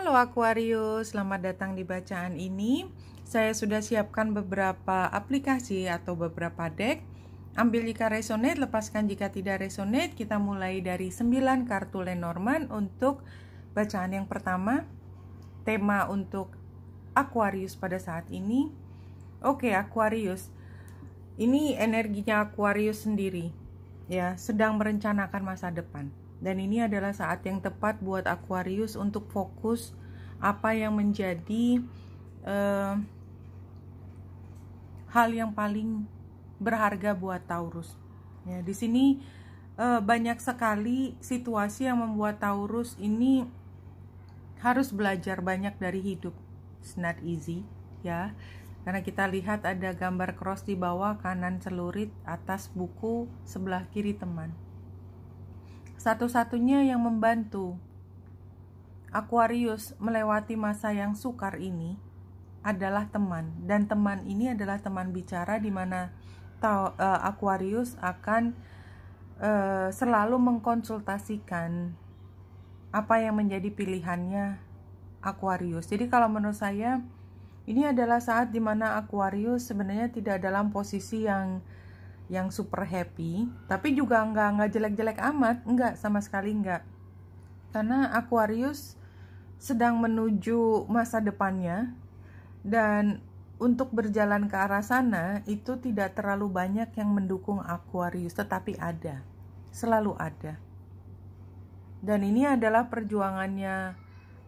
Halo Aquarius, selamat datang di bacaan ini. Saya sudah siapkan beberapa aplikasi atau beberapa deck. Ambil jika resonate, lepaskan jika tidak resonate. Kita mulai dari 9 kartu Lenormand untuk bacaan yang pertama. Tema untuk Aquarius pada saat ini. Oke, Aquarius. Ini energinya Aquarius sendiri. Ya, sedang merencanakan masa depan. Dan ini adalah saat yang tepat buat Aquarius untuk fokus apa yang menjadi hal yang paling berharga buat Taurus. Ya, di sini banyak sekali situasi yang membuat Taurus ini harus belajar banyak dari hidup. It's not easy, ya. Karena kita lihat ada gambar cross di bawah, kanan celurit, atas buku, sebelah kiri teman. Satu-satunya yang membantu Aquarius melewati masa yang sukar ini adalah teman. Dan teman ini adalah teman bicara di mana Aquarius akan selalu mengkonsultasikan apa yang menjadi pilihannya Aquarius. Jadi kalau menurut saya ini adalah saat di mana Aquarius sebenarnya tidak dalam posisi yang super happy, tapi juga nggak jelek-jelek amat, nggak, sama sekali nggak. Karena Aquarius sedang menuju masa depannya, dan untuk berjalan ke arah sana itu tidak terlalu banyak yang mendukung Aquarius, tetapi ada, selalu ada. Dan ini adalah perjuangannya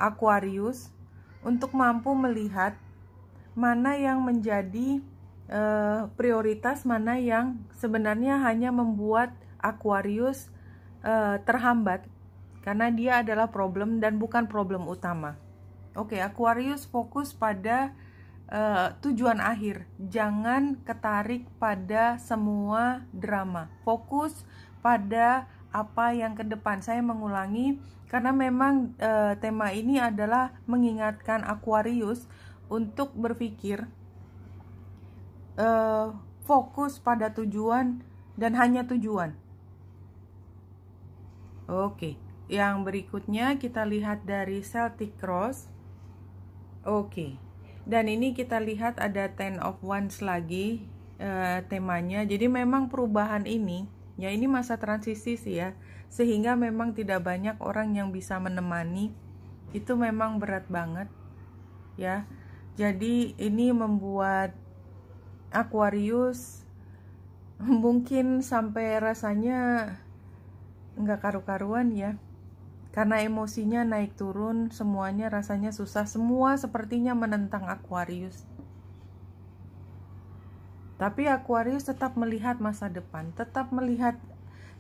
Aquarius untuk mampu melihat mana yang menjadi prioritas, mana yang sebenarnya hanya membuat Aquarius terhambat karena dia adalah problem dan bukan problem utama. Oke, Aquarius fokus pada tujuan akhir, jangan ketarik pada semua drama, fokus pada apa yang ke depan. Saya mengulangi karena memang tema ini adalah mengingatkan Aquarius untuk berpikir fokus pada tujuan dan hanya tujuan. Oke, yang berikutnya kita lihat dari Celtic Cross. Oke, dan ini kita lihat ada Ten of Wands lagi temanya. Jadi memang perubahan ini, ya ini masa transisi sih ya, sehingga memang tidak banyak orang yang bisa menemani. Itu memang berat banget ya. Jadi ini membuat Aquarius mungkin sampai rasanya nggak karu-karuan ya, karena emosinya naik turun, semuanya rasanya susah, semua sepertinya menentang Aquarius. Tapi Aquarius tetap melihat masa depan, tetap melihat,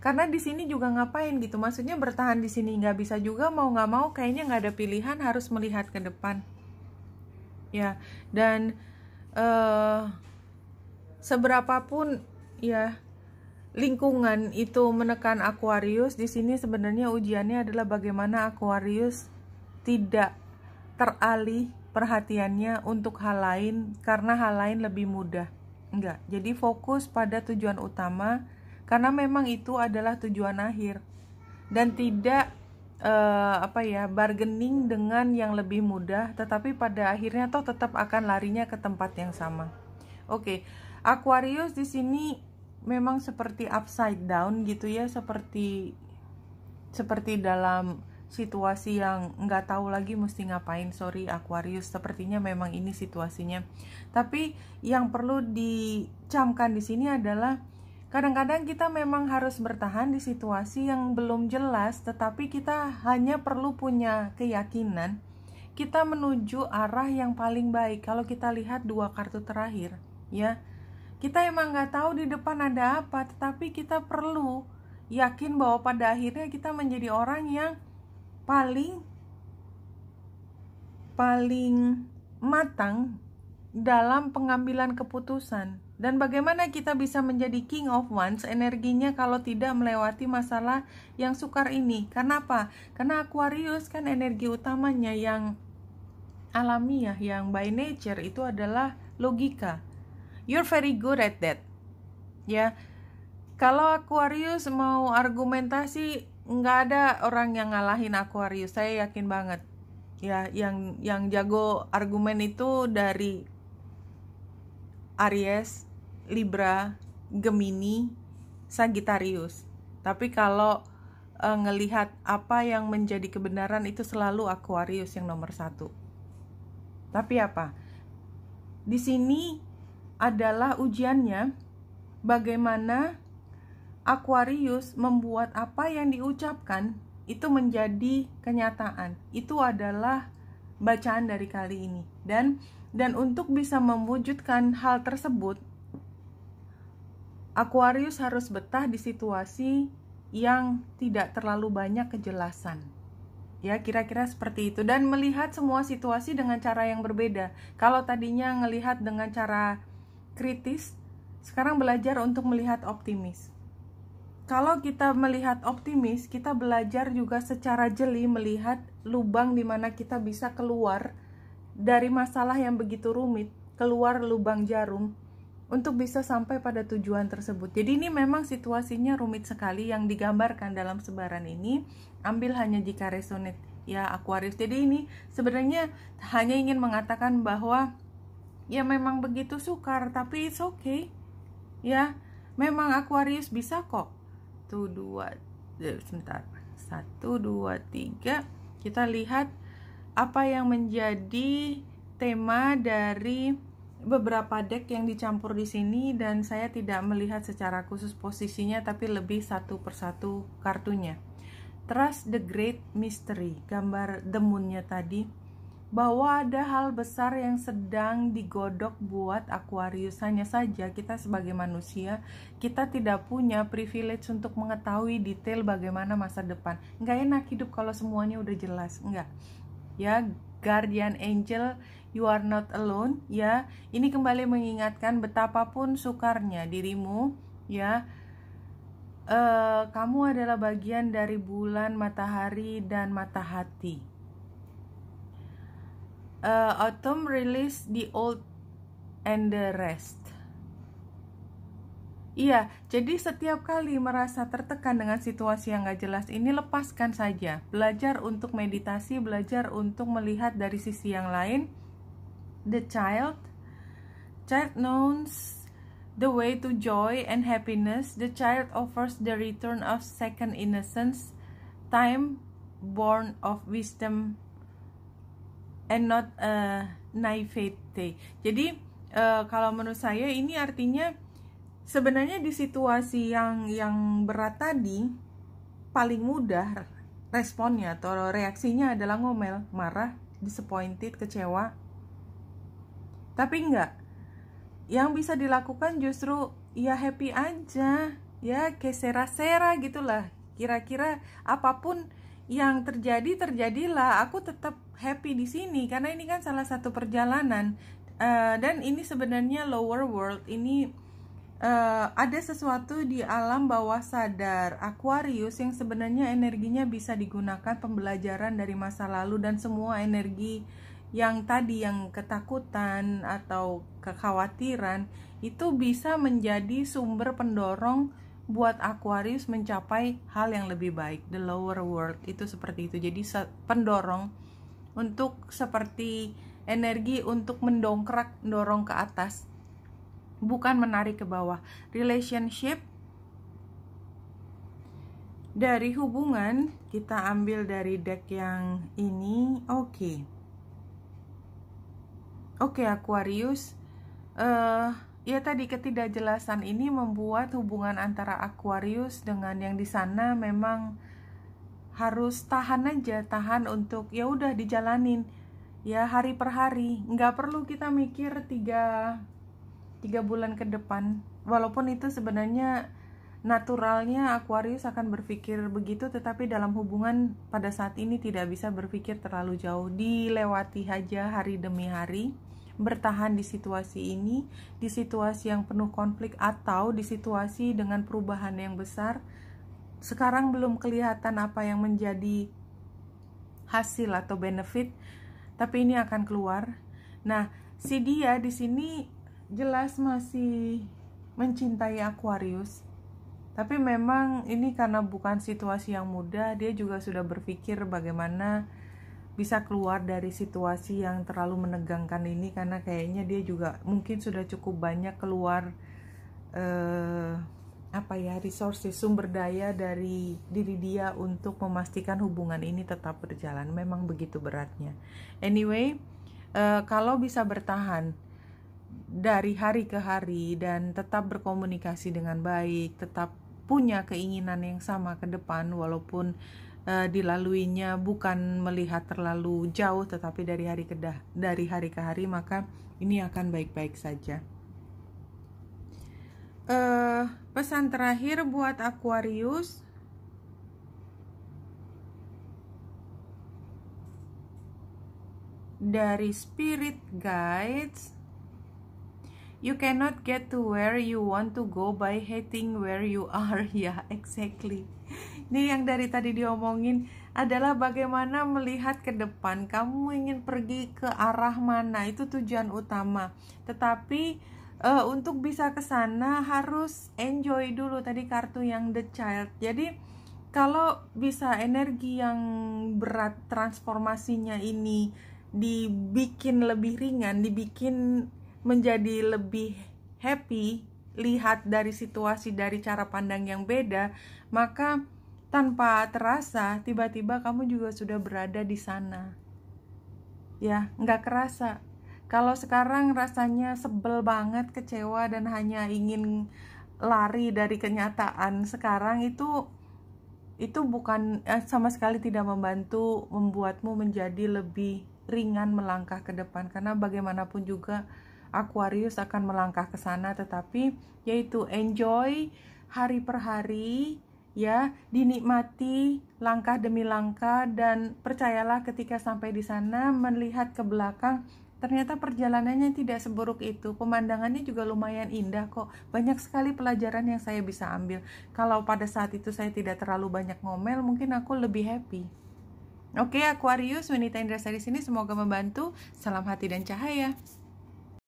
karena di sini juga ngapain gitu, maksudnya bertahan di sini nggak bisa juga, mau nggak mau kayaknya nggak ada pilihan, harus melihat ke depan ya. Dan seberapapun ya lingkungan itu menekan Aquarius, di sini sebenarnya ujiannya adalah bagaimana Aquarius tidak teralih perhatiannya untuk hal lain karena hal lain lebih mudah. Enggak, jadi fokus pada tujuan utama karena memang itu adalah tujuan akhir, dan tidak bargaining dengan yang lebih mudah, tetapi pada akhirnya toh tetap akan larinya ke tempat yang sama. Oke, Aquarius di sini memang seperti upside down gitu ya, seperti dalam situasi yang nggak tahu lagi mesti ngapain. Sorry Aquarius, sepertinya memang ini situasinya. Tapi yang perlu dicamkan di sini adalah kadang-kadang kita memang harus bertahan di situasi yang belum jelas, tetapi kita hanya perlu punya keyakinan kita menuju arah yang paling baik. Kalau kita lihat dua kartu terakhir ya, kita emang nggak tahu di depan ada apa, tetapi kita perlu yakin bahwa pada akhirnya kita menjadi orang yang paling matang dalam pengambilan keputusan. Dan bagaimana kita bisa menjadi King of Wands energinya kalau tidak melewati masalah yang sukar ini? Karena apa? Karena Aquarius kan energi utamanya yang alamiah, yang by nature itu adalah logika. You're very good at that ya. Kalau Aquarius mau argumentasi, nggak ada orang yang ngalahin Aquarius, saya yakin banget ya, yang jago argumen itu dari Aries, Libra, Gemini, Sagittarius. Tapi kalau ngelihat apa yang menjadi kebenaran itu selalu Aquarius yang nomor 1. Tapi apa? Di sini adalah ujiannya bagaimana Aquarius membuat apa yang diucapkan itu menjadi kenyataan. Itu adalah bacaan dari kali ini. Dan untuk bisa mewujudkan hal tersebut, Aquarius harus betah di situasi yang tidak terlalu banyak kejelasan. Ya, kira-kira seperti itu. Dan melihat semua situasi dengan cara yang berbeda. Kalau tadinya ngelihat dengan cara kritis, sekarang belajar untuk melihat optimis. Kalau kita melihat optimis, kita belajar juga secara jeli melihat lubang di mana kita bisa keluar dari masalah yang begitu rumit, keluar lubang jarum untuk bisa sampai pada tujuan tersebut. Jadi ini memang situasinya rumit sekali yang digambarkan dalam sebaran ini. Ambil hanya jika resonate ya Aquarius. Jadi ini sebenarnya hanya ingin mengatakan bahwa ya memang begitu sukar, tapi it's okay. Ya, memang Aquarius bisa kok. 1, 2, 3. Kita lihat apa yang menjadi tema dari beberapa deck yang dicampur di sini, dan saya tidak melihat secara khusus posisinya tapi lebih satu persatu kartunya. Trust the Great Mystery, gambar the moon-nya tadi, bahwa ada hal besar yang sedang digodok buat Aquarius. Hanya saja kita sebagai manusia, kita tidak punya privilege untuk mengetahui detail bagaimana masa depan. Nggak enak hidup kalau semuanya udah jelas, enggak. Ya, Guardian Angel, you are not alone. Ya, ini kembali mengingatkan betapapun sukarnya dirimu, ya, kamu adalah bagian dari bulan, matahari, dan mata hati. Autumn release the old and the rest. Iya, jadi setiap kali merasa tertekan dengan situasi yang gak jelas ini, lepaskan saja. Belajar untuk meditasi, belajar untuk melihat dari sisi yang lain. The child knows the way to joy and happiness. The child offers the return of second innocence, time born of wisdom and not naivete. Jadi kalau menurut saya ini artinya sebenarnya di situasi yang berat tadi, paling mudah responnya atau reaksinya adalah ngomel, marah, disappointed, kecewa. Tapi enggak. Yang bisa dilakukan justru ya happy aja, ya kayak sera-sera gitulah. Kira-kira apapun yang terjadi, terjadilah. Aku tetap happy di sini karena ini kan salah satu perjalanan. Dan ini sebenarnya lower world. Ini ada sesuatu di alam bawah sadar Aquarius yang sebenarnya energinya bisa digunakan pembelajaran dari masa lalu, dan semua energi yang tadi, yang ketakutan atau kekhawatiran, itu bisa menjadi sumber pendorong buat Aquarius mencapai hal yang lebih baik. The lower world itu seperti itu. Jadi pendorong untuk seperti energi untuk mendongkrak, dorong ke atas, bukan menarik ke bawah. Relationship, dari hubungan kita ambil dari deck yang ini. Oke, Aquarius, ya tadi ketidakjelasan ini membuat hubungan antara Aquarius dengan yang di sana memang harus tahan untuk ya udah dijalanin ya hari per hari. Nggak perlu kita mikir 3 bulan ke depan, walaupun itu sebenarnya naturalnya Aquarius akan berpikir begitu, tetapi dalam hubungan pada saat ini tidak bisa berpikir terlalu jauh. Dilewati aja hari demi hari, bertahan di situasi ini, di situasi yang penuh konflik atau di situasi dengan perubahan yang besar. Sekarang belum kelihatan apa yang menjadi hasil atau benefit, tapi ini akan keluar. Nah, si dia di sini jelas masih mencintai Aquarius. Tapi memang ini karena bukan situasi yang mudah, dia juga sudah berpikir bagaimana bisa keluar dari situasi yang terlalu menegangkan ini, karena kayaknya dia juga mungkin sudah cukup banyak keluar resources, sumber daya dari diri dia untuk memastikan hubungan ini tetap berjalan. Memang begitu beratnya. Anyway, kalau bisa bertahan dari hari ke hari dan tetap berkomunikasi dengan baik, tetap punya keinginan yang sama ke depan, walaupun dilaluinya bukan melihat terlalu jauh tetapi dari hari ke hari, maka ini akan baik-baik saja. Pesan terakhir buat Aquarius, dari Spirit Guides, you cannot get to where you want to go by hating where you are. Ya, exactly. Ini yang dari tadi diomongin adalah bagaimana melihat ke depan. Kamu ingin pergi ke arah mana, itu tujuan utama. Tetapi untuk bisa ke sana harus enjoy dulu. Tadi kartu yang The Child. Jadi kalau bisa energi yang berat transformasinya ini dibikin lebih ringan, dibikin menjadi lebih happy, lihat dari situasi dari cara pandang yang beda, maka tanpa terasa tiba-tiba kamu juga sudah berada di sana. Ya, nggak kerasa. Kalau sekarang rasanya sebel banget, kecewa dan hanya ingin lari dari kenyataan sekarang, itu bukan sama sekali tidak membantu membuatmu menjadi lebih ringan melangkah ke depan, karena bagaimanapun juga Aquarius akan melangkah ke sana, tetapi yaitu enjoy hari per hari, ya, dinikmati langkah demi langkah, dan percayalah ketika sampai di sana melihat ke belakang, ternyata perjalanannya tidak seburuk itu, pemandangannya juga lumayan indah kok, banyak sekali pelajaran yang saya bisa ambil. Kalau pada saat itu saya tidak terlalu banyak ngomel, mungkin aku lebih happy. Oke, Aquarius, wanita Indrasari sini semoga membantu. Salam hati dan cahaya.